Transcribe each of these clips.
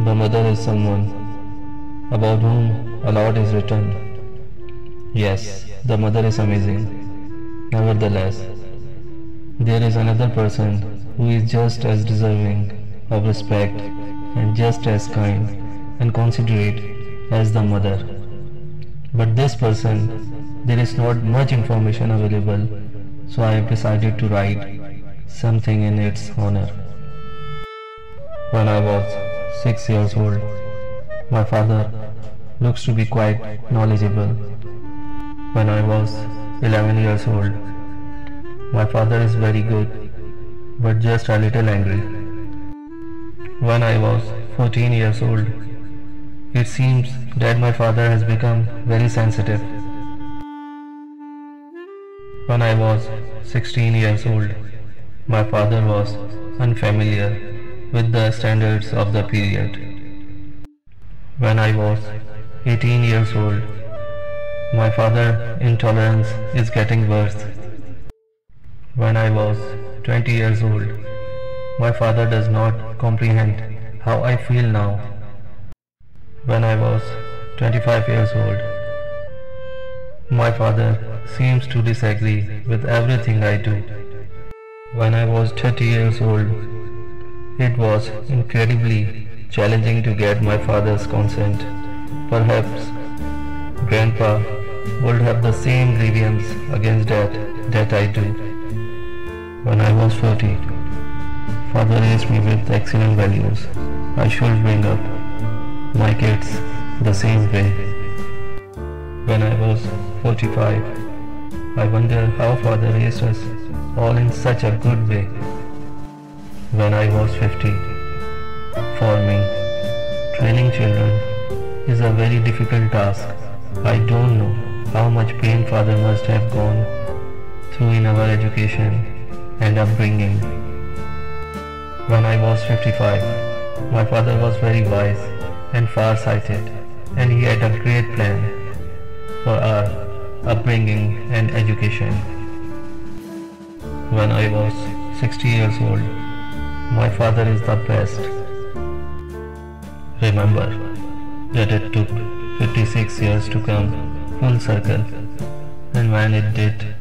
The mother is someone about whom a lot is written. Yes, the mother is amazing. Nevertheless, there is another person who is just as deserving of respect and just as kind and considerate as the mother. But this person, there is not much information available, so I have decided to write something in its honor. When I was 6 years old, my father looks to be quite knowledgeable. When I was 11 years old, my father is very good, but just a little angry. When I was 14 years old, it seems that my father has become very sensitive. When I was 16 years old, my father was unfamiliar with the standards of the period. When I was 18 years old, my father's intolerance is getting worse. When I was 20 years old, my father does not comprehend how I feel now. When I was 25 years old, my father seems to disagree with everything I do. When I was 30 years old, it was incredibly challenging to get my father's consent. Perhaps Grandpa would have the same grievance against that I do. When I was 40, Father raised me with excellent values. I should bring up my kids the same way. When I was 45, I wonder how Father raised us all in such a good way. When I was 50, for me, training children is a very difficult task. I don't know how much pain Father must have gone through in our education and upbringing. When I was 55, my father was very wise and far-sighted, and he had a great plan for our upbringing and education. When I was 60 years old, my father is the best. Remember that it took 56 years to come full circle, and when it did,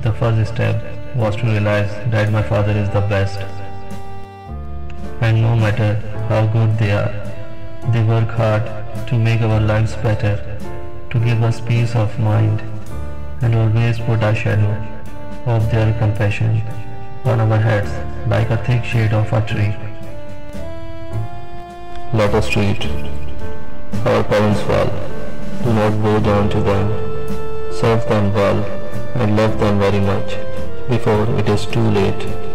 the first step was to realize that my father is the best. And no matter how good they are, they work hard to make our lives better, to give us peace of mind, and always put a shadow of their compassion on our heads like a thick shade of a tree. Let us treat our parents well. Do not bow down to them. Serve them well and love them very much before it is too late.